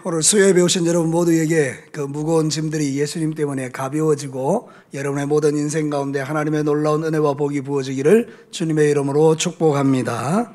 오늘 수요에 배우신 여러분 모두에게 그 무거운 짐들이 예수님 때문에 가벼워지고 여러분의 모든 인생 가운데 하나님의 놀라운 은혜와 복이 부어지기를 주님의 이름으로 축복합니다.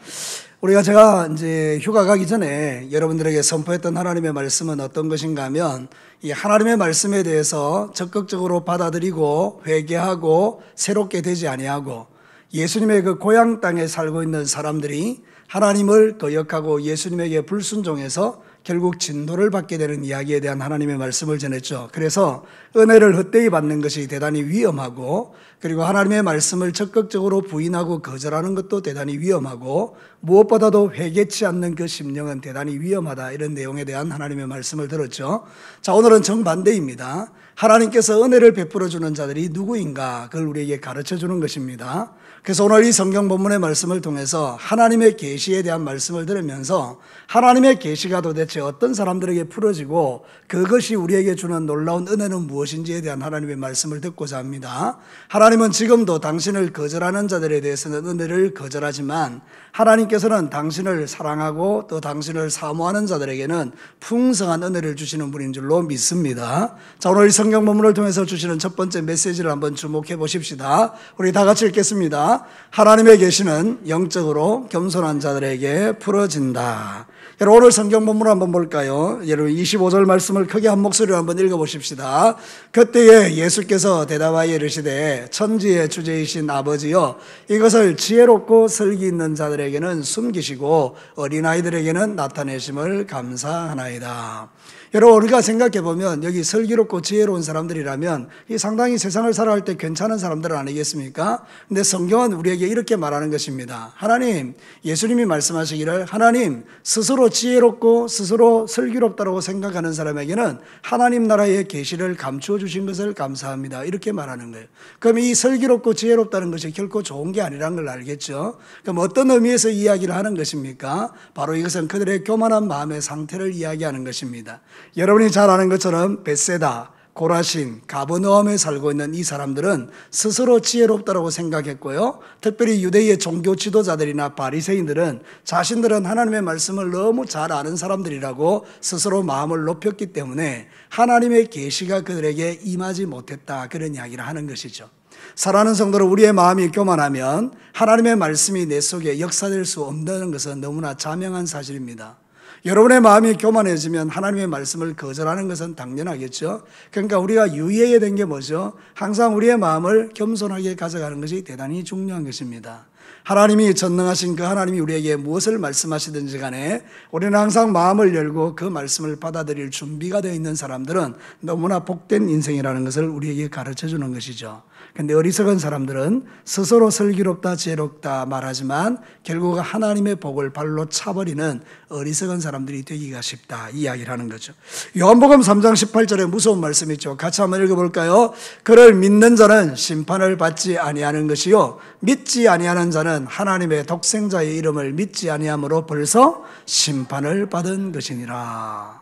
제가 이제 휴가 가기 전에 여러분들에게 선포했던 하나님의 말씀은 어떤 것인가 하면 이 하나님의 말씀에 대해서 적극적으로 받아들이고 회개하고 새롭게 되지 아니하고 예수님의 그 고향 땅에 살고 있는 사람들이 하나님을 거역하고 예수님에게 불순종해서 결국 진노를 받게 되는 이야기에 대한 하나님의 말씀을 전했죠. 그래서 은혜를 헛되이 받는 것이 대단히 위험하고, 그리고 하나님의 말씀을 적극적으로 부인하고 거절하는 것도 대단히 위험하고, 무엇보다도 회개치 않는 그 심령은 대단히 위험하다, 이런 내용에 대한 하나님의 말씀을 들었죠. 자, 오늘은 정반대입니다. 하나님께서 은혜를 베풀어 주는 자들이 누구인가, 그걸 우리에게 가르쳐 주는 것입니다. 그래서 오늘 이 성경 본문의 말씀을 통해서 하나님의 계시에 대한 말씀을 들으면서 하나님의 계시가 도대체 어떤 사람들에게 풀어지고 그것이 우리에게 주는 놀라운 은혜는 무엇인지에 대한 하나님의 말씀을 듣고자 합니다. 하나님은 지금도 당신을 거절하는 자들에 대해서는 은혜를 거절하지만 하나님께서는 당신을 사랑하고 또 당신을 사모하는 자들에게는 풍성한 은혜를 주시는 분인 줄로 믿습니다. 자, 오늘 이 성경 본문을 통해서 주시는 첫 번째 메시지를 한번 주목해 보십시다. 우리 다 같이 읽겠습니다. 하나님의 계시는 영적으로 겸손한 자들에게 풀어진다. 여러분, 오늘 성경 본문을 한번 볼까요? 여러분 25절 말씀을 크게 한 목소리로 한번 읽어보십시다. 그때에 예수께서 대답하여 이르시되 천지의 주제이신 아버지여, 이것을 지혜롭고 설기 있는 자들에게는 숨기시고 어린아이들에게는 나타내심을 감사하나이다. 여러분, 우리가 생각해보면 여기 슬기롭고 지혜로운 사람들이라면 이 상당히 세상을 살아갈 때 괜찮은 사람들 아니겠습니까? 근데 성경은 우리에게 이렇게 말하는 것입니다. 하나님, 예수님이 말씀하시기를 하나님 스스로 지혜롭고 스스로 슬기롭다고 생각하는 사람에게는 하나님 나라의 계시를 감추어 주신 것을 감사합니다, 이렇게 말하는 거예요. 그럼 이 슬기롭고 지혜롭다는 것이 결코 좋은 게 아니라는 걸 알겠죠? 그럼 어떤 의미에서 이야기를 하는 것입니까? 바로 이것은 그들의 교만한 마음의 상태를 이야기하는 것입니다. 여러분이 잘 아는 것처럼 벳세다, 고라신, 가버나움에 살고 있는 이 사람들은 스스로 지혜롭다고 생각했고요. 특별히 유대의 종교 지도자들이나 바리새인들은 자신들은 하나님의 말씀을 너무 잘 아는 사람들이라고 스스로 마음을 높였기 때문에 하나님의 계시가 그들에게 임하지 못했다, 그런 이야기를 하는 것이죠. 사랑하는 성도로, 우리의 마음이 교만하면 하나님의 말씀이 내 속에 역사될 수 없다는 것은 너무나 자명한 사실입니다. 여러분의 마음이 교만해지면 하나님의 말씀을 거절하는 것은 당연하겠죠. 그러니까 우리가 유의해야 되는 게 뭐죠? 항상 우리의 마음을 겸손하게 가져가는 것이 대단히 중요한 것입니다. 하나님이 전능하신 그 하나님이 우리에게 무엇을 말씀하시든지 간에 우리는 항상 마음을 열고 그 말씀을 받아들일 준비가 되어 있는 사람들은 너무나 복된 인생이라는 것을 우리에게 가르쳐 주는 것이죠. 그런데 어리석은 사람들은 스스로 슬기롭다 지혜롭다 말하지만 결국 하나님의 복을 발로 차버리는 어리석은 사람들이 되기가 쉽다, 이 이야기를 하는 거죠. 요한복음 3장 18절에 무서운 말씀이 있죠. 같이 한번 읽어볼까요? 그를 믿는 자는 심판을 받지 아니하는 것이요 믿지 아니하는 자는 하나님의 독생자의 이름을 믿지 아니함으로 벌써 심판을 받은 것이니라.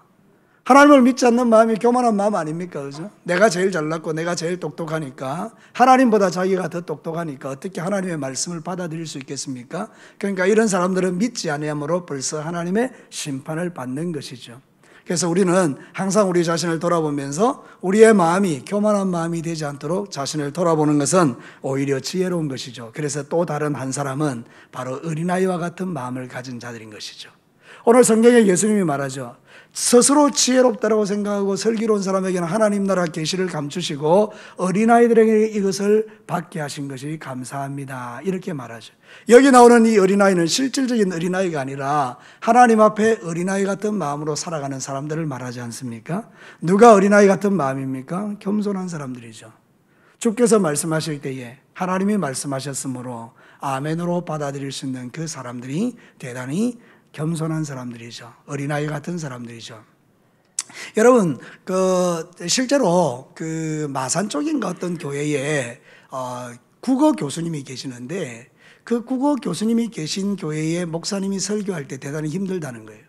하나님을 믿지 않는 마음이 교만한 마음 아닙니까? 그죠? 내가 제일 잘났고 내가 제일 똑똑하니까, 하나님보다 자기가 더 똑똑하니까 어떻게 하나님의 말씀을 받아들일 수 있겠습니까? 그러니까 이런 사람들은 믿지 아니함으로 벌써 하나님의 심판을 받는 것이죠. 그래서 우리는 항상 우리 자신을 돌아보면서 우리의 마음이 교만한 마음이 되지 않도록 자신을 돌아보는 것은 오히려 지혜로운 것이죠. 그래서 또 다른 한 사람은 바로 어린아이와 같은 마음을 가진 자들인 것이죠. 오늘 성경에 예수님이 말하죠. 스스로 지혜롭다고 생각하고 슬기로운 사람에게는 하나님 나라 계시를 감추시고 어린아이들에게 이것을 받게 하신 것이 감사합니다, 이렇게 말하죠. 여기 나오는 이 어린아이는 실질적인 어린아이가 아니라 하나님 앞에 어린아이 같은 마음으로 살아가는 사람들을 말하지 않습니까? 누가 어린아이 같은 마음입니까? 겸손한 사람들이죠. 주께서 말씀하실 때에 하나님이 말씀하셨으므로 아멘으로 받아들일 수 있는 그 사람들이 대단히 겸손한 사람들이죠. 어린아이 같은 사람들이죠. 여러분, 실제로 마산 쪽인가 어떤 교회에 국어 교수님이 계시는데 그 국어 교수님이 계신 교회에 목사님이 설교할 때 대단히 힘들다는 거예요.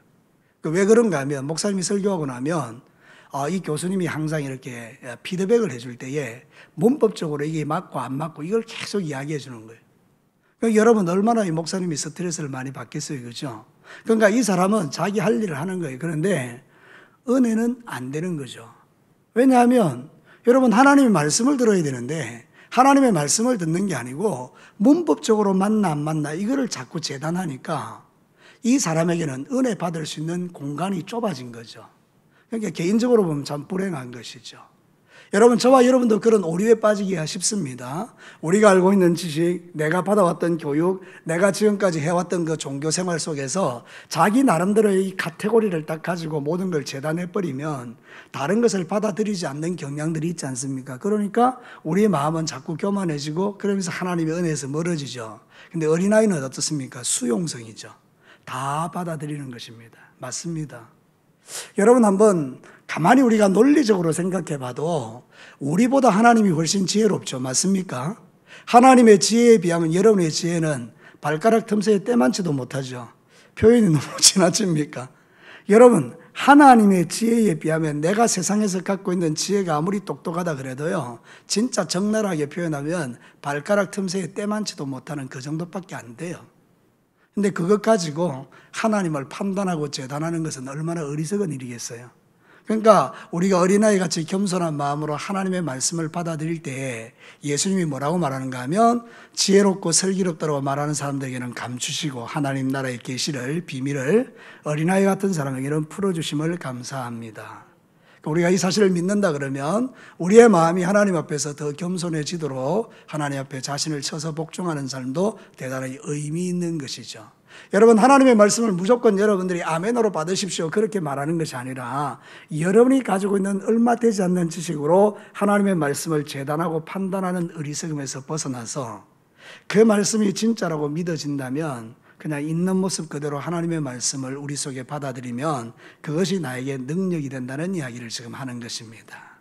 왜 그런가 하면 목사님이 설교하고 나면 이 교수님이 항상 이렇게 피드백을 해줄 때에 문법적으로 이게 맞고 안 맞고 이걸 계속 이야기해 주는 거예요. 그러니까 여러분, 얼마나 이 목사님이 스트레스를 많이 받겠어요, 그렇죠? 그러니까 이 사람은 자기 할 일을 하는 거예요. 그런데 은혜는 안 되는 거죠. 왜냐하면 여러분 하나님의 말씀을 들어야 되는데 하나님의 말씀을 듣는 게 아니고 문법적으로 맞나 안 맞나 이거를 자꾸 재단하니까 이 사람에게는 은혜 받을 수 있는 공간이 좁아진 거죠. 그러니까 개인적으로 보면 참 불행한 것이죠. 여러분 저와 여러분도 그런 오류에 빠지기가 쉽습니다. 우리가 알고 있는 지식, 내가 받아왔던 교육, 내가 지금까지 해왔던 그 종교 생활 속에서 자기 나름대로의 이 카테고리를 딱 가지고 모든 걸 재단해버리면 다른 것을 받아들이지 않는 경향들이 있지 않습니까? 그러니까 우리의 마음은 자꾸 교만해지고 그러면서 하나님의 은혜에서 멀어지죠. 근데 어린아이는 어떻습니까? 수용성이죠. 다 받아들이는 것입니다. 맞습니다. 여러분 한번 가만히 우리가 논리적으로 생각해 봐도 우리보다 하나님이 훨씬 지혜롭죠. 맞습니까? 하나님의 지혜에 비하면 여러분의 지혜는 발가락 틈새에 때만치도 못하죠. 표현이 너무 지나칩니까? 여러분 하나님의 지혜에 비하면 내가 세상에서 갖고 있는 지혜가 아무리 똑똑하다 그래도요, 진짜 적나라하게 표현하면 발가락 틈새에 때만치도 못하는 그 정도밖에 안 돼요. 근데 그것 가지고 하나님을 판단하고 재단하는 것은 얼마나 어리석은 일이겠어요. 그러니까 우리가 어린아이 같이 겸손한 마음으로 하나님의 말씀을 받아들일 때 예수님이 뭐라고 말하는가 하면 지혜롭고 슬기롭다고 말하는 사람들에게는 감추시고 하나님 나라의 계시를 비밀을 어린아이 같은 사람에게는 풀어주심을 감사합니다. 우리가 이 사실을 믿는다 그러면 우리의 마음이 하나님 앞에서 더 겸손해지도록 하나님 앞에 자신을 쳐서 복종하는 삶도 대단히 의미 있는 것이죠. 여러분 하나님의 말씀을 무조건 여러분들이 아멘으로 받으십시오 그렇게 말하는 것이 아니라 여러분이 가지고 있는 얼마 되지 않는 지식으로 하나님의 말씀을 재단하고 판단하는 어리석음에서 벗어나서 그 말씀이 진짜라고 믿어진다면 그냥 있는 모습 그대로 하나님의 말씀을 우리 속에 받아들이면 그것이 나에게 능력이 된다는 이야기를 지금 하는 것입니다.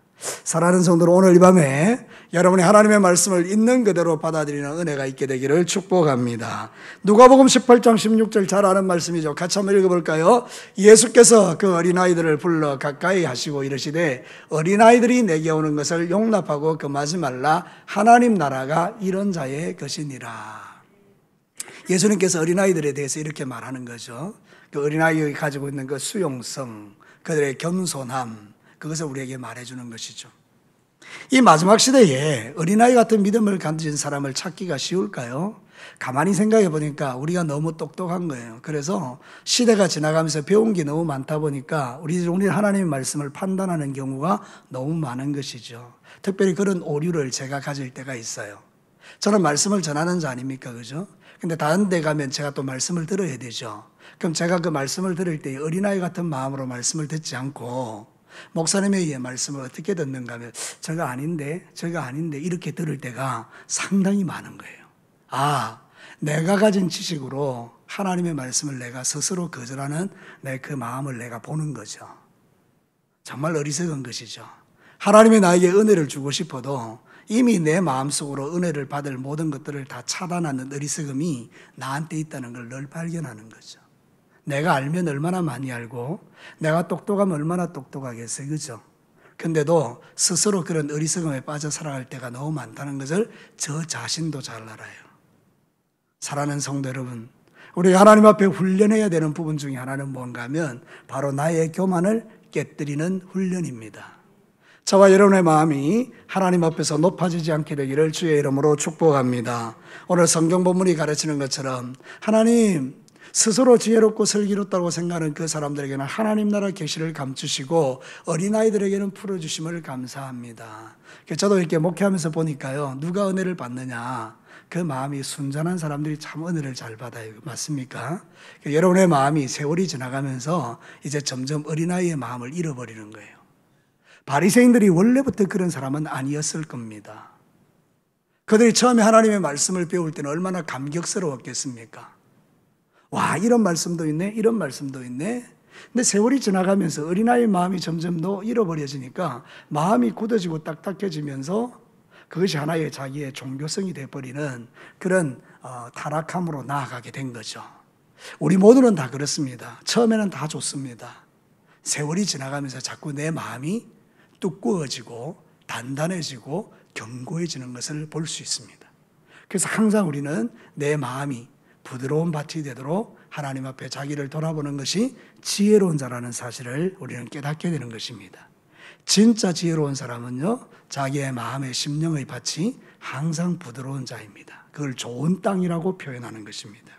사랑하는 성도들, 오늘 이 밤에 여러분이 하나님의 말씀을 있는 그대로 받아들이는 은혜가 있게 되기를 축복합니다. 누가복음 18장 16절 잘 아는 말씀이죠. 같이 한번 읽어볼까요? 예수께서 그 어린아이들을 불러 가까이 하시고 이르시되 어린아이들이 내게 오는 것을 용납하고 금하지 말라. 하나님 나라가 이런 자의 것이니라. 예수님께서 어린아이들에 대해서 이렇게 말하는 거죠. 그 어린아이가 가지고 있는 그 수용성, 그들의 겸손함, 그것을 우리에게 말해주는 것이죠. 이 마지막 시대에 어린아이 같은 믿음을 가진 사람을 찾기가 쉬울까요? 가만히 생각해 보니까 우리가 너무 똑똑한 거예요. 그래서 시대가 지나가면서 배운 게 너무 많다 보니까 우리 하나님의 말씀을 판단하는 경우가 너무 많은 것이죠. 특별히 그런 오류를 제가 가질 때가 있어요. 저는 말씀을 전하는 자 아닙니까? 그죠? 근데 다른 데 가면 제가 또 말씀을 들어야 되죠. 그럼 제가 그 말씀을 들을 때 어린아이 같은 마음으로 말씀을 듣지 않고 목사님의 말씀을 어떻게 듣는가 하면 저거 아닌데 이렇게 들을 때가 상당히 많은 거예요. 아, 내가 가진 지식으로 하나님의 말씀을 내가 스스로 거절하는 내 그 마음을 내가 보는 거죠. 정말 어리석은 것이죠. 하나님이 나에게 은혜를 주고 싶어도 이미 내 마음속으로 은혜를 받을 모든 것들을 다 차단하는 어리석음이 나한테 있다는 걸 늘 발견하는 거죠. 내가 알면 얼마나 많이 알고 내가 똑똑하면 얼마나 똑똑하겠어요. 그죠? 근데도 스스로 그런 어리석음에 빠져 살아갈 때가 너무 많다는 것을 저 자신도 잘 알아요. 사랑하는 성도 여러분, 우리가 하나님 앞에 훈련해야 되는 부분 중에 하나는 뭔가 하면 바로 나의 교만을 깨뜨리는 훈련입니다. 저와 여러분의 마음이 하나님 앞에서 높아지지 않게 되기를 주의 이름으로 축복합니다. 오늘 성경 본문이 가르치는 것처럼 하나님 스스로 지혜롭고 슬기롭다고 생각하는 그 사람들에게는 하나님 나라 계시를 감추시고 어린아이들에게는 풀어주심을 감사합니다. 저도 이렇게 목회하면서 보니까요, 누가 은혜를 받느냐, 그 마음이 순전한 사람들이 참 은혜를 잘 받아요. 맞습니까? 여러분의 마음이 세월이 지나가면서 이제 점점 어린아이의 마음을 잃어버리는 거예요. 바리새인들이 원래부터 그런 사람은 아니었을 겁니다. 그들이 처음에 하나님의 말씀을 배울 때는 얼마나 감격스러웠겠습니까? 와, 이런 말씀도 있네, 이런 말씀도 있네. 근데 세월이 지나가면서 어린아이의 마음이 점점 더 잃어버려지니까 마음이 굳어지고 딱딱해지면서 그것이 하나의 자기의 종교성이 되어버리는 그런 타락함으로 나아가게 된 거죠. 우리 모두는 다 그렇습니다. 처음에는 다 좋습니다. 세월이 지나가면서 자꾸 내 마음이 두꺼워지고 단단해지고 견고해지는 것을 볼 수 있습니다. 그래서 항상 우리는 내 마음이 부드러운 밭이 되도록 하나님 앞에 자기를 돌아보는 것이 지혜로운 자라는 사실을 우리는 깨닫게 되는 것입니다. 진짜 지혜로운 사람은요, 자기의 마음의 심령의 밭이 항상 부드러운 자입니다. 그걸 좋은 땅이라고 표현하는 것입니다.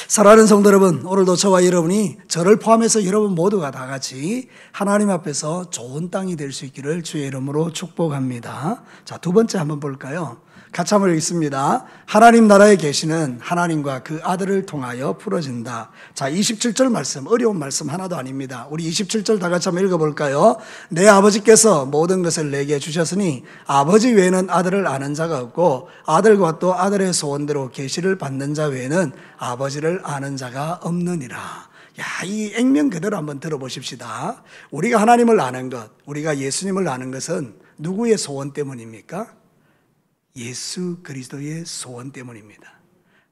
사랑하는 성도 여러분, 오늘도 저와 여러분이, 저를 포함해서 여러분 모두가 다 같이 하나님 앞에서 좋은 땅이 될 수 있기를 주의 이름으로 축복합니다. 자, 두 번째 한번 볼까요? 같이 한번 읽습니다. 하나님 나라에 계시는 하나님과 그 아들을 통하여 풀어진다. 자, 27절 말씀, 어려운 말씀 하나도 아닙니다. 우리 27절 다 같이 한번 읽어볼까요? 내 아버지께서 모든 것을 내게 주셨으니 아버지 외에는 아들을 아는 자가 없고 아들과 또 아들의 소원대로 계시를 받는 자 외에는 아버지를 아는 자가 없느니라. 야, 이 액면 그대로 한번 들어보십시다. 우리가 하나님을 아는 것, 우리가 예수님을 아는 것은 누구의 소원 때문입니까? 예수 그리스도의 소원 때문입니다.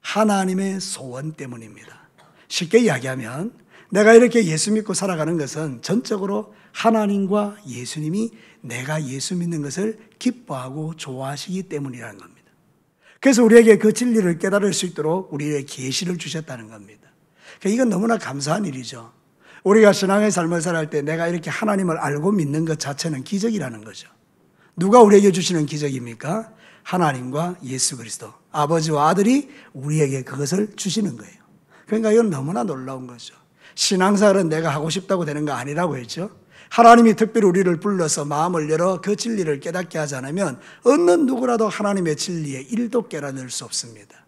하나님의 소원 때문입니다. 쉽게 이야기하면 내가 이렇게 예수 믿고 살아가는 것은 전적으로 하나님과 예수님이 내가 예수 믿는 것을 기뻐하고 좋아하시기 때문이라는 겁니다. 그래서 우리에게 그 진리를 깨달을 수 있도록 우리에게 계시를 주셨다는 겁니다. 이건 너무나 감사한 일이죠. 우리가 신앙의 삶을 살아갈 때 내가 이렇게 하나님을 알고 믿는 것 자체는 기적이라는 거죠. 누가 우리에게 주시는 기적입니까? 하나님과 예수 그리스도, 아버지와 아들이 우리에게 그것을 주시는 거예요. 그러니까 이건 너무나 놀라운 거죠. 신앙생활은 내가 하고 싶다고 되는 거 아니라고 했죠. 하나님이 특별히 우리를 불러서 마음을 열어 그 진리를 깨닫게 하지 않으면 어느 누구라도 하나님의 진리에 1도 깨달을 수 없습니다.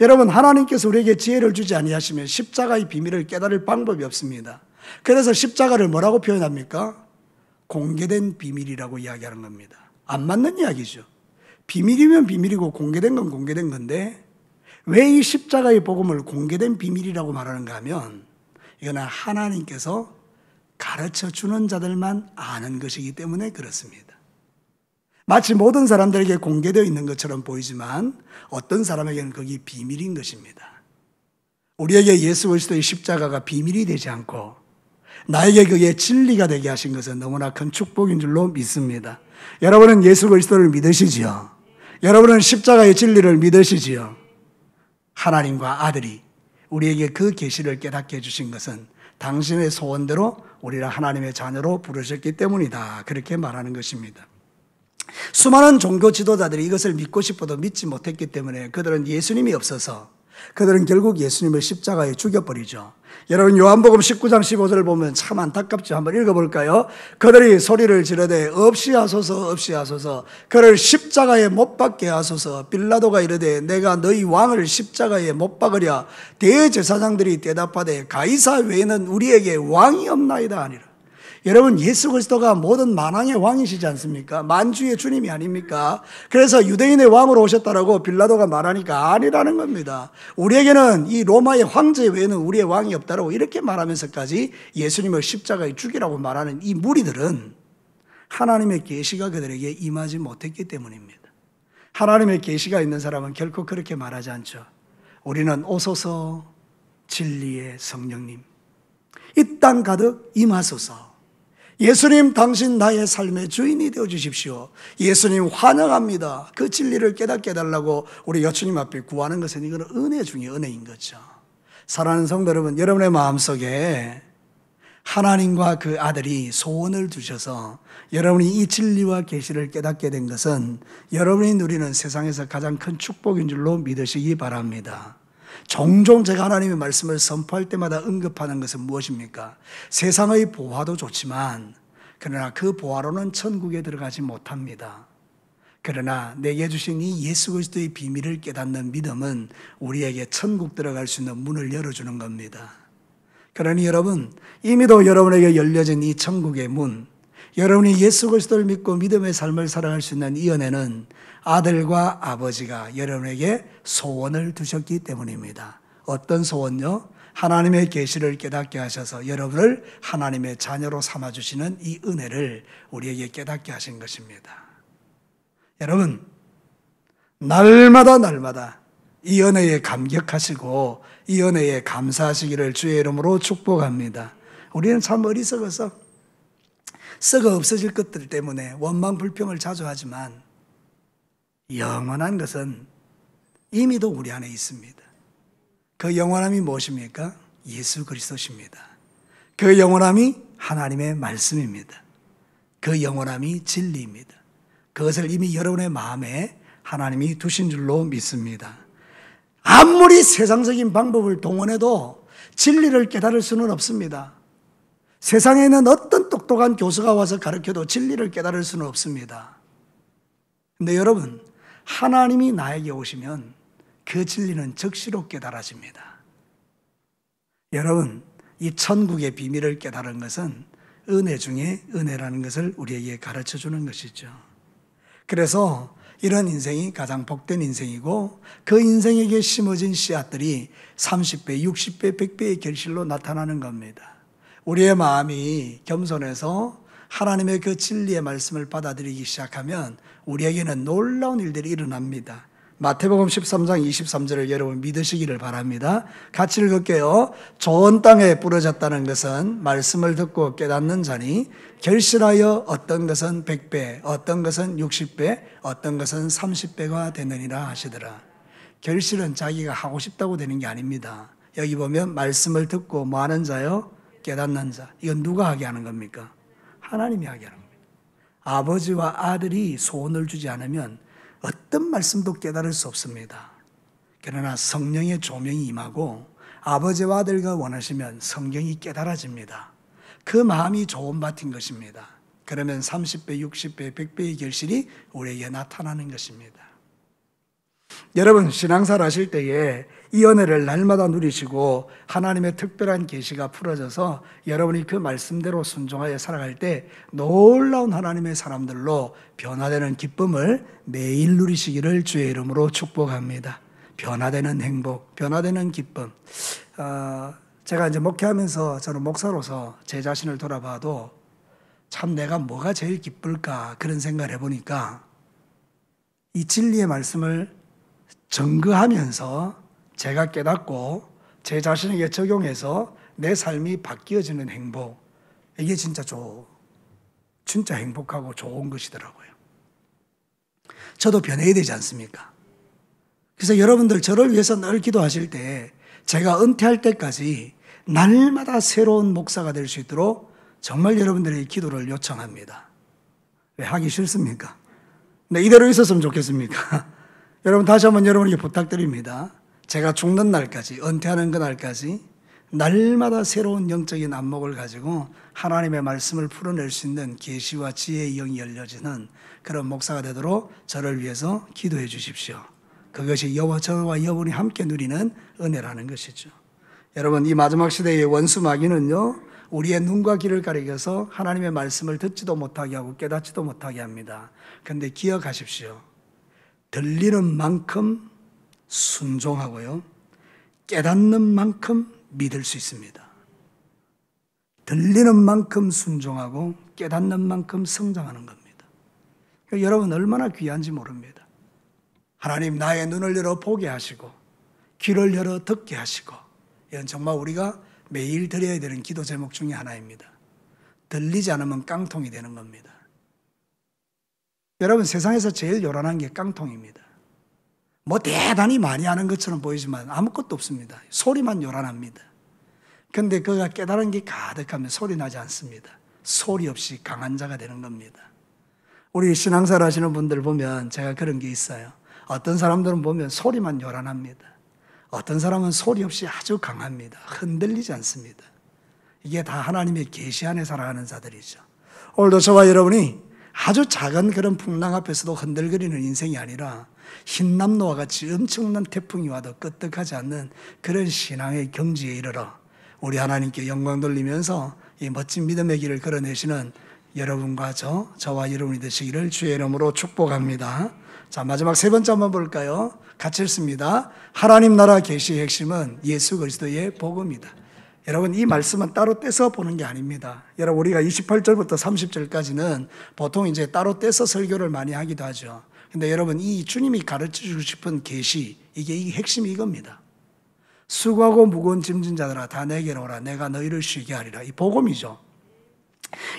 여러분, 하나님께서 우리에게 지혜를 주지 아니하시면 십자가의 비밀을 깨달을 방법이 없습니다. 그래서 십자가를 뭐라고 표현합니까? 공개된 비밀이라고 이야기하는 겁니다. 안 맞는 이야기죠. 비밀이면 비밀이고 공개된 건 공개된 건데 왜 이 십자가의 복음을 공개된 비밀이라고 말하는가 하면 이거는 하나님께서 가르쳐 주는 자들만 아는 것이기 때문에 그렇습니다. 마치 모든 사람들에게 공개되어 있는 것처럼 보이지만 어떤 사람에게는 그게 비밀인 것입니다. 우리에게 예수 그리스도의 십자가가 비밀이 되지 않고 나에게 그게 진리가 되게 하신 것은 너무나 큰 축복인 줄로 믿습니다. 여러분은 예수 그리스도를 믿으시지요? 여러분은 십자가의 진리를 믿으시지요? 하나님과 아들이 우리에게 그 계시를 깨닫게 해주신 것은 당신의 소원대로 우리를 하나님의 자녀로 부르셨기 때문이다. 그렇게 말하는 것입니다. 수많은 종교 지도자들이 이것을 믿고 싶어도 믿지 못했기 때문에 그들은 예수님이 없어서 그들은 결국 예수님을 십자가에 죽여버리죠. 여러분, 요한복음 19장 15절을 보면 참 안타깝죠. 한번 읽어볼까요? 그들이 소리를 지르되 없이 하소서 없이 하소서, 그를 십자가에 못 박게 하소서. 빌라도가 이르되 내가 너희 왕을 십자가에 못 박으랴. 대제사장들이 대답하되 가이사 외에는 우리에게 왕이 없나이다 하니라. 여러분, 예수 그리스도가 모든 만왕의 왕이시지 않습니까? 만주의 주님이 아닙니까? 그래서 유대인의 왕으로 오셨다라고 빌라도가 말하니까 아니라는 겁니다. 우리에게는 이 로마의 황제 외에는 우리의 왕이 없다라고 이렇게 말하면서까지 예수님을 십자가에 죽이라고 말하는 이 무리들은 하나님의 계시가 그들에게 임하지 못했기 때문입니다. 하나님의 계시가 있는 사람은 결코 그렇게 말하지 않죠. 우리는 오소서 진리의 성령님, 이 땅 가득 임하소서. 예수님, 당신 나의 삶의 주인이 되어 주십시오. 예수님 환영합니다. 그 진리를 깨닫게 해달라고 우리 여주님 앞에 구하는 것은 이건 은혜 중에 은혜인 거죠. 사랑하는 성도 여러분, 여러분의 마음속에 하나님과 그 아들이 소원을 두셔서 여러분이 이 진리와 계시를 깨닫게 된 것은 여러분이 누리는 세상에서 가장 큰 축복인 줄로 믿으시기 바랍니다. 종종 제가 하나님의 말씀을 선포할 때마다 언급하는 것은 무엇입니까? 세상의 보화도 좋지만 그러나 그 보화로는 천국에 들어가지 못합니다. 그러나 내게 주신 이 예수 그리스도의 비밀을 깨닫는 믿음은 우리에게 천국 들어갈 수 있는 문을 열어주는 겁니다. 그러니 여러분, 이미도 여러분에게 열려진 이 천국의 문, 여러분이 예수 그리스도를 믿고 믿음의 삶을 살아갈 수 있는 이 은혜는 아들과 아버지가 여러분에게 소원을 두셨기 때문입니다. 어떤 소원요? 하나님의 계시를 깨닫게 하셔서 여러분을 하나님의 자녀로 삼아주시는 이 은혜를 우리에게 깨닫게 하신 것입니다. 여러분, 날마다 이 은혜에 감격하시고 이 은혜에 감사하시기를 주의 이름으로 축복합니다. 우리는 참 어리석어서 썩어 없어질 것들 때문에 원망 불평을 자주 하지만 영원한 것은 이미도 우리 안에 있습니다. 그 영원함이 무엇입니까? 예수 그리스도십니다. 그 영원함이 하나님의 말씀입니다. 그 영원함이 진리입니다. 그것을 이미 여러분의 마음에 하나님이 두신 줄로 믿습니다. 아무리 세상적인 방법을 동원해도 진리를 깨달을 수는 없습니다. 세상에 있는 어떤 똑똑한 교수가 와서 가르쳐도 진리를 깨달을 수는 없습니다. 근데 여러분, 하나님이 나에게 오시면 그 진리는 즉시로 깨달아집니다. 여러분, 이 천국의 비밀을 깨달은 것은 은혜 중에 은혜라는 것을 우리에게 가르쳐 주는 것이죠. 그래서 이런 인생이 가장 복된 인생이고 그 인생에게 심어진 씨앗들이 30배, 60배, 100배의 결실로 나타나는 겁니다. 우리의 마음이 겸손해서 하나님의 그 진리의 말씀을 받아들이기 시작하면 우리에게는 놀라운 일들이 일어납니다. 마태복음 13장 23절을 여러분 믿으시기를 바랍니다. 같이 읽을게요. 좋은 땅에 부러졌다는 것은 말씀을 듣고 깨닫는 자니 결실하여 어떤 것은 100배, 어떤 것은 60배, 어떤 것은 30배가 되느니라 하시더라. 결실은 자기가 하고 싶다고 되는 게 아닙니다. 여기 보면 말씀을 듣고 뭐 하는 자요? 깨닫는 자. 이건 누가 하게 하는 겁니까? 하나님이 하게 하는 겁니다. 아버지와 아들이 소원을 주지 않으면 어떤 말씀도 깨달을 수 없습니다. 그러나 성령의 조명이 임하고 아버지와 아들과 원하시면 성경이 깨달아집니다. 그 마음이 좋은 밭인 것입니다. 그러면 30배, 60배, 100배의 결실이 우리에게 나타나는 것입니다. 여러분 신앙생활 하실 때에 이 은혜를 날마다 누리시고 하나님의 특별한 계시가 풀어져서 여러분이 그 말씀대로 순종하여 살아갈 때 놀라운 하나님의 사람들로 변화되는 기쁨을 매일 누리시기를 주의 이름으로 축복합니다. 변화되는 행복, 변화되는 기쁨. 제가 이제 목회하면서 저는 목사로서 제 자신을 돌아봐도 참 내가 뭐가 제일 기쁠까 그런 생각을 해보니까 이 진리의 말씀을 증거하면서 제가 깨닫고 제 자신에게 적용해서 내 삶이 바뀌어지는 행복, 이게 진짜 행복하고 좋은 것이더라고요. 저도 변해야 되지 않습니까? 그래서 여러분들 저를 위해서 늘 기도하실 때 제가 은퇴할 때까지 날마다 새로운 목사가 될 수 있도록 정말 여러분들의 기도를 요청합니다. 왜 하기 싫습니까? 네, 이대로 있었으면 좋겠습니까? 여러분 다시 한번 여러분에게 부탁드립니다. 제가 죽는 날까지, 은퇴하는 그날까지 날마다 새로운 영적인 안목을 가지고 하나님의 말씀을 풀어낼 수 있는 계시와 지혜의 영이 열려지는 그런 목사가 되도록 저를 위해서 기도해 주십시오. 그것이 저와 여러분이 함께 누리는 은혜라는 것이죠. 여러분 이 마지막 시대의 원수 마귀는요, 우리의 눈과 귀를 가리켜서 하나님의 말씀을 듣지도 못하게 하고 깨닫지도 못하게 합니다. 그런데 기억하십시오. 들리는 만큼 순종하고요, 깨닫는 만큼 믿을 수 있습니다. 들리는 만큼 순종하고 깨닫는 만큼 성장하는 겁니다. 여러분 얼마나 귀한지 모릅니다. 하나님 나의 눈을 열어 보게 하시고 귀를 열어 듣게 하시고, 이건 정말 우리가 매일 드려야 되는 기도 제목 중에 하나입니다. 들리지 않으면 깡통이 되는 겁니다. 여러분 세상에서 제일 요란한 게 깡통입니다. 뭐 대단히 많이 하는 것처럼 보이지만 아무것도 없습니다. 소리만 요란합니다. 그런데 그가 깨달은 게 가득하면 소리 나지 않습니다. 소리 없이 강한 자가 되는 겁니다. 우리 신앙생활 하시는 분들 보면 제가 그런 게 있어요. 어떤 사람들은 보면 소리만 요란합니다. 어떤 사람은 소리 없이 아주 강합니다. 흔들리지 않습니다. 이게 다 하나님의 계시 안에 살아가는 자들이죠. 오늘도 저와 여러분이 아주 작은 그런 풍랑 앞에서도 흔들거리는 인생이 아니라 흰남노와 같이 엄청난 태풍이 와도 끄떡하지 않는 그런 신앙의 경지에 이르러 우리 하나님께 영광 돌리면서 이 멋진 믿음의 길을 걸어내시는 여러분과 저와 여러분이 되시기를 주의 이름으로 축복합니다. 자, 마지막 세 번째 한번 볼까요? 같이 읽습니다. 하나님 나라 계시의 핵심은 예수 그리스도의 복음이다. 여러분 이 말씀은 따로 떼서 보는 게 아닙니다. 여러분 우리가 28절부터 30절까지는 보통 이제 따로 떼서 설교를 많이 하기도 하죠. 근데 여러분 이 주님이 가르쳐 주고 싶은 계시, 이 핵심이 이겁니다. 수고하고 무거운 짐진 자들아 다 내게로 오라 내가 너희를 쉬게 하리라. 이 복음이죠.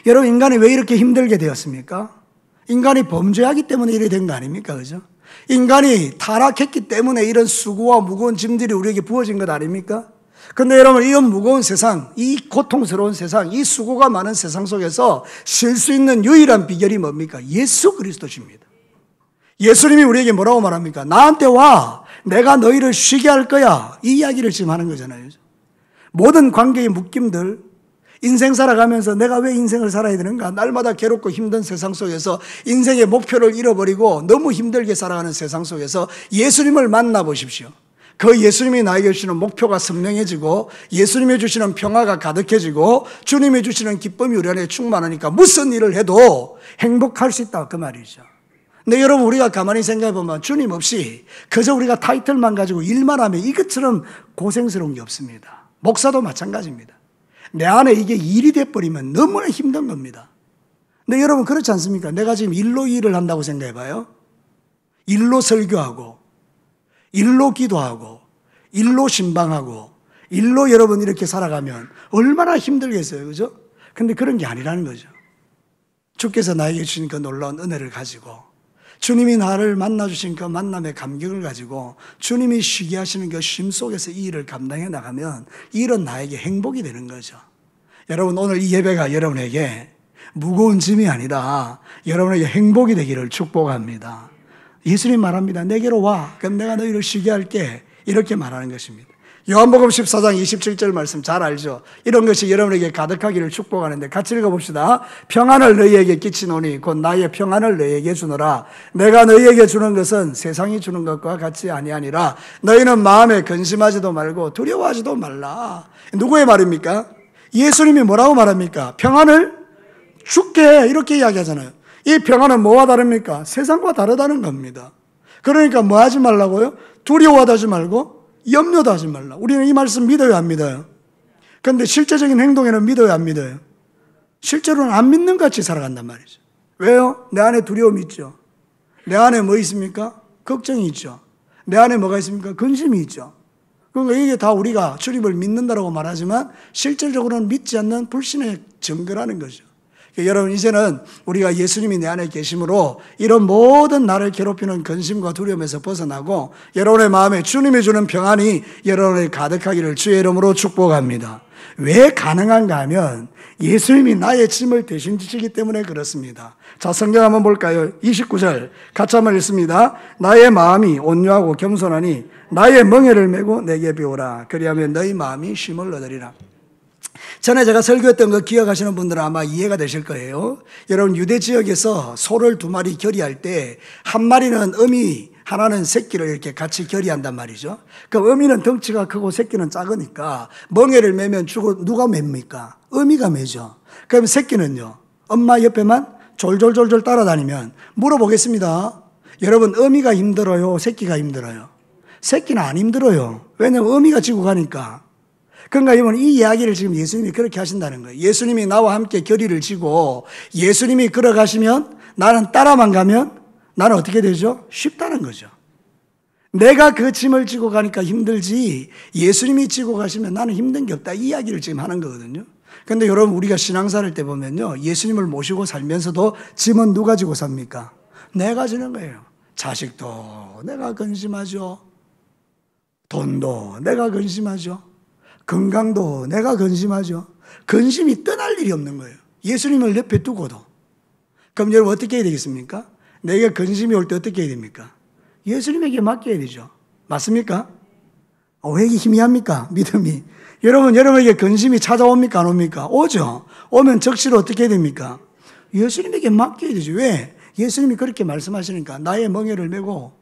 여러분 인간이 왜 이렇게 힘들게 되었습니까? 인간이 범죄하기 때문에 이래 된 거 아닙니까? 그죠? 인간이 타락했기 때문에 이런 수고와 무거운 짐들이 우리에게 부어진 것 아닙니까? 근데 여러분, 이런 무거운 세상, 이 고통스러운 세상, 이 수고가 많은 세상 속에서 쉴 수 있는 유일한 비결이 뭡니까? 예수 그리스도십니다. 예수님이 우리에게 뭐라고 말합니까? 나한테 와, 내가 너희를 쉬게 할 거야. 이 이야기를 지금 하는 거잖아요. 모든 관계의 묶임들, 인생 살아가면서 내가 왜 인생을 살아야 되는가? 날마다 괴롭고 힘든 세상 속에서 인생의 목표를 잃어버리고 너무 힘들게 살아가는 세상 속에서 예수님을 만나보십시오. 그 예수님이 나에게 주시는 목표가 선명해지고 예수님이 주시는 평화가 가득해지고 주님이 주시는 기쁨이 우리 안에 충만하니까 무슨 일을 해도 행복할 수 있다, 그 말이죠. 근데 여러분, 우리가 가만히 생각해 보면 주님 없이 그저 우리가 타이틀만 가지고 일만 하면 이것처럼 고생스러운 게 없습니다. 목사도 마찬가지입니다. 내 안에 이게 일이 돼버리면 너무나 힘든 겁니다. 근데 여러분, 그렇지 않습니까? 내가 지금 일로 일을 한다고 생각해 봐요. 일로 설교하고 일로 기도하고 일로 신방하고 일로 여러분 이렇게 살아가면 얼마나 힘들겠어요, 그죠? 근데 그런 게 아니라는 거죠. 주께서 나에게 주신 그 놀라운 은혜를 가지고 주님이 나를 만나주신 그 만남의 감격을 가지고 주님이 쉬게 하시는 그 쉼 속에서 이 일을 감당해 나가면 이 일은 나에게 행복이 되는 거죠. 여러분, 오늘 이 예배가 여러분에게 무거운 짐이 아니라 여러분에게 행복이 되기를 축복합니다. 예수님 말합니다. 내게로 와, 그럼 내가 너희를 쉬게 할게, 이렇게 말하는 것입니다. 요한복음 14장 27절 말씀 잘 알죠? 이런 것이 여러분에게 가득하기를 축복하는데 같이 읽어봅시다. 평안을 너희에게 끼치노니 곧 나의 평안을 너희에게 주노라. 내가 너희에게 주는 것은 세상이 주는 것과 같이 아니하니라. 너희는 마음에 근심하지도 말고 두려워하지도 말라. 누구의 말입니까? 예수님이 뭐라고 말합니까? 평안을 줄게, 이렇게 이야기하잖아요. 이 평안은 뭐와 다릅니까? 세상과 다르다는 겁니다. 그러니까 뭐 하지 말라고요? 두려워하지 하지 말고 염려도 하지 말라. 우리는 이 말씀 믿어요, 안 믿어요? 그런데 실제적인 행동에는 믿어요, 안 믿어요? 실제로는 안 믿는 같이 살아간단 말이죠. 왜요? 내 안에 두려움이 있죠. 내 안에 뭐 있습니까? 걱정이 있죠. 내 안에 뭐가 있습니까? 근심이 있죠. 그러니까 이게 다 우리가 주님을 믿는다라고 말하지만 실질적으로는 믿지 않는 불신의 증거라는 거죠. 여러분, 이제는 우리가 예수님이 내 안에 계심으로 이런 모든 나를 괴롭히는 근심과 두려움에서 벗어나고 여러분의 마음에 주님이 주는 평안이 여러분에 가득하기를 주의 이름으로 축복합니다. 왜 가능한가 하면 예수님이 나의 짐을 대신 지시기 때문에 그렇습니다. 자, 성경 한번 볼까요? 29절 같이 한번 읽습니다. 나의 마음이 온유하고 겸손하니 나의 멍에를 메고 내게 배우라. 그리하면 너희 마음이 쉼을 얻으리라. 전에 제가 설교했던 거 기억하시는 분들은 아마 이해가 되실 거예요. 여러분, 유대 지역에서 소를 두 마리 결의할 때 한 마리는 어미, 하나는 새끼를 이렇게 같이 결의한단 말이죠. 그럼 어미는 덩치가 크고 새끼는 작으니까 멍에를 매면 누가 맵니까? 어미가 매죠. 그럼 새끼는요, 엄마 옆에만 졸졸졸졸 따라다니면 물어보겠습니다. 여러분, 어미가 힘들어요? 새끼가 힘들어요? 새끼는 안 힘들어요. 왜냐하면 어미가 지고 가니까. 그러니까 여러분, 이 이야기를 지금 예수님이 그렇게 하신다는 거예요. 예수님이 나와 함께 결의를 지고 예수님이 걸어가시면 나는 따라만 가면 나는 어떻게 되죠? 쉽다는 거죠. 내가 그 짐을 지고 가니까 힘들지 예수님이 지고 가시면 나는 힘든 게 없다, 이 이야기를 지금 하는 거거든요. 그런데 여러분, 우리가 신앙사를 때 보면요, 예수님을 모시고 살면서도 짐은 누가 지고 삽니까? 내가 지는 거예요. 자식도 내가 근심하죠. 돈도 내가 근심하죠. 건강도 내가 근심하죠. 근심이 떠날 일이 없는 거예요. 예수님을 옆에 두고도. 그럼 여러분, 어떻게 해야 되겠습니까? 내게 근심이 올 때 어떻게 해야 됩니까? 예수님에게 맡겨야 되죠. 맞습니까? 왜 이렇게 희미합니까? 믿음이. 여러분에게 근심이 찾아옵니까? 안 옵니까? 오죠. 오면 적시로 어떻게 해야 됩니까? 예수님에게 맡겨야 되죠. 왜? 예수님이 그렇게 말씀하시니까 나의 멍에를 메고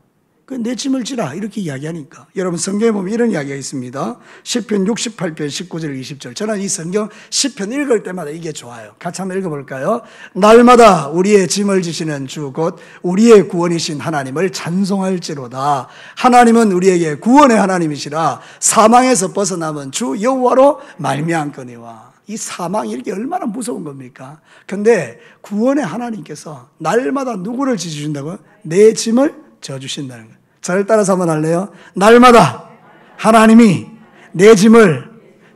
내 짐을 지라, 이렇게 이야기하니까. 여러분, 성경에 보면 이런 이야기가 있습니다. 시편 68편 19절 20절. 저는 이 성경 시편 읽을 때마다 이게 좋아요. 같이 한번 읽어볼까요? 날마다 우리의 짐을 지시는 주 곧 우리의 구원이신 하나님을 찬송할지로다. 하나님은 우리에게 구원의 하나님이시라. 사망에서 벗어남은 주 여호와로 말미암거니와. 이 사망이 이렇게 얼마나 무서운 겁니까? 근데 구원의 하나님께서 날마다 누구를 지주신다고요? 내 짐을 져주신다는 거예요. 저를 따라서 한번 할래요? 날마다 하나님이 내 짐을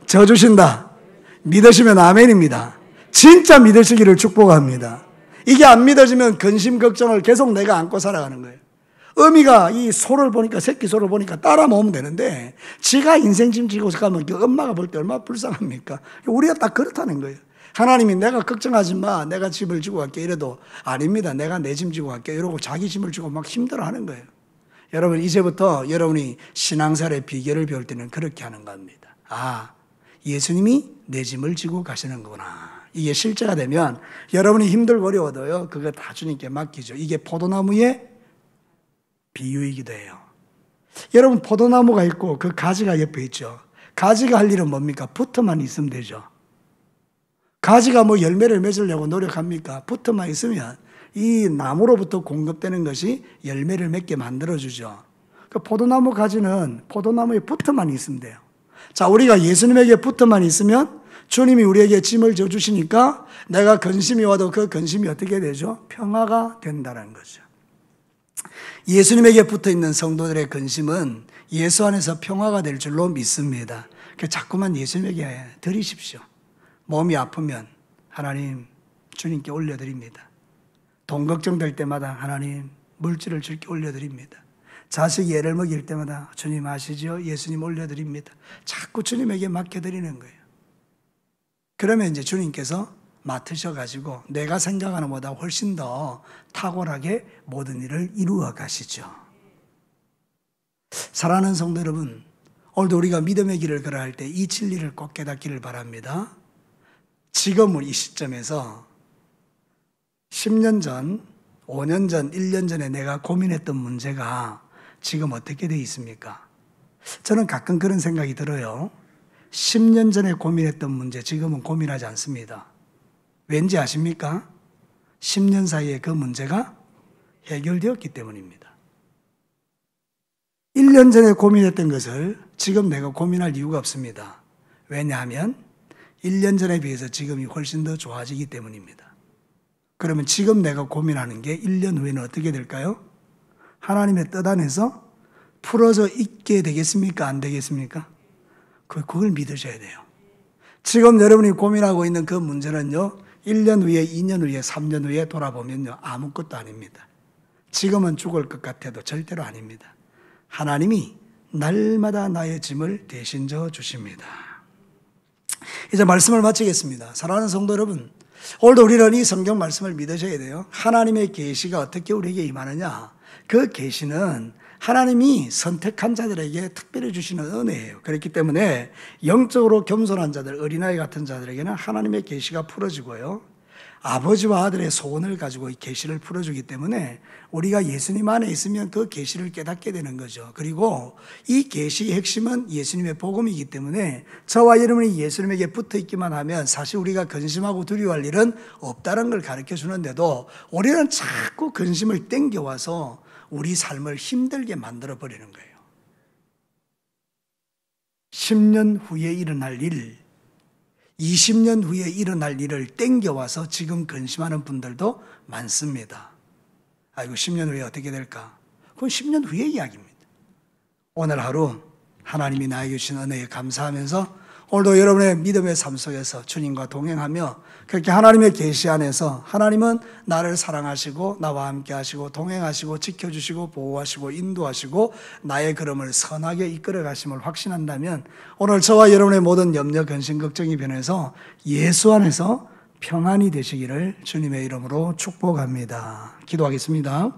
져주신다. 믿으시면 아멘입니다. 진짜 믿으시기를 축복합니다. 이게 안 믿어지면 근심 걱정을 계속 내가 안고 살아가는 거예요. 어미가 이 소를 보니까, 새끼 소를 보니까 따라 먹으면 되는데, 지가 인생 짐지고 가면 그 엄마가 볼 때 얼마나 불쌍합니까? 우리가 딱 그렇다는 거예요. 하나님이 내가 걱정하지 마, 내가 짐을 지고 갈게 이래도, 아닙니다, 내가 내 짐 지고 갈게 이러고 자기 짐을 지고 막 힘들어 하는 거예요. 여러분, 이제부터 여러분이 신앙생활의 비결을 배울 때는 그렇게 하는 겁니다. 아, 예수님이 내 짐을 지고 가시는 거구나. 이게 실제가 되면 여러분이 힘들고 어려워도요, 그거 다 주님께 맡기죠. 이게 포도나무의 비유이기도 해요. 여러분, 포도나무가 있고 그 가지가 옆에 있죠. 가지가 할 일은 뭡니까? 붙어만 있으면 되죠. 가지가 뭐 열매를 맺으려고 노력합니까? 붙어만 있으면 이 나무로부터 공급되는 것이 열매를 맺게 만들어주죠. 그 포도나무 가지는 포도나무에 붙어만 있으면 돼요. 자, 우리가 예수님에게 붙어만 있으면 주님이 우리에게 짐을 져주시니까 내가 근심이 와도 그 근심이 어떻게 되죠? 평화가 된다는 거죠. 예수님에게 붙어있는 성도들의 근심은 예수 안에서 평화가 될 줄로 믿습니다. 자꾸만 예수님에게 드리십시오. 몸이 아프면 하나님 주님께 올려드립니다. 돈 걱정될 때마다 하나님 물질을 주님께 올려드립니다. 자식이 애를 먹일 때마다 주님 아시죠? 예수님 올려드립니다. 자꾸 주님에게 맡겨드리는 거예요. 그러면 이제 주님께서 맡으셔가지고 내가 생각하는 것보다 훨씬 더 탁월하게 모든 일을 이루어 가시죠. 사랑하는 성도 여러분, 오늘도 우리가 믿음의 길을 걸어갈 때 이 진리를 꼭 깨닫기를 바랍니다. 지금 이 시점에서 10년 전, 5년 전, 1년 전에 내가 고민했던 문제가 지금 어떻게 되어 있습니까? 저는 가끔 그런 생각이 들어요. 10년 전에 고민했던 문제 지금은 고민하지 않습니다. 왠지 아십니까? 10년 사이에 그 문제가 해결되었기 때문입니다. 1년 전에 고민했던 것을 지금 내가 고민할 이유가 없습니다. 왜냐하면 1년 전에 비해서 지금이 훨씬 더 좋아지기 때문입니다. 그러면 지금 내가 고민하는 게 1년 후에는 어떻게 될까요? 하나님의 뜻 안에서 풀어져 있게 되겠습니까? 안 되겠습니까? 그걸 믿으셔야 돼요. 지금 여러분이 고민하고 있는 그 문제는요, 1년 후에, 2년 후에, 3년 후에 돌아보면요, 아무것도 아닙니다. 지금은 죽을 것 같아도 절대로 아닙니다. 하나님이 날마다 나의 짐을 대신 져 주십니다. 이제 말씀을 마치겠습니다. 사랑하는 성도 여러분, 오늘도 우리는 이 성경 말씀을 믿으셔야 돼요. 하나님의 계시가 어떻게 우리에게 임하느냐? 그 계시는 하나님이 선택한 자들에게 특별히 주시는 은혜예요. 그렇기 때문에 영적으로 겸손한 자들, 어린아이 같은 자들에게는 하나님의 계시가 풀어지고요, 아버지와 아들의 소원을 가지고 이 계시를 풀어주기 때문에 우리가 예수님 안에 있으면 그 계시를 깨닫게 되는 거죠. 그리고 이 계시의 핵심은 예수님의 복음이기 때문에 저와 여러분이 예수님에게 붙어 있기만 하면 사실 우리가 근심하고 두려워할 일은 없다는 걸 가르쳐 주는데도 우리는 자꾸 근심을 땡겨와서 우리 삶을 힘들게 만들어 버리는 거예요. 10년 후에 일어날 일, 20년 후에 일어날 일을 땡겨와서 지금 근심하는 분들도 많습니다. 아이고 10년 후에 어떻게 될까? 그건 10년 후의 이야기입니다. 오늘 하루 하나님이 나에게 주신 은혜에 감사하면서 오늘도 여러분의 믿음의 삶 속에서 주님과 동행하며 그렇게 하나님의 계시 안에서 하나님은 나를 사랑하시고 나와 함께 하시고 동행하시고 지켜주시고 보호하시고 인도하시고 나의 걸음을 선하게 이끌어 가심을 확신한다면 오늘 저와 여러분의 모든 염려, 근심, 걱정이 변해서 예수 안에서 평안이 되시기를 주님의 이름으로 축복합니다. 기도하겠습니다.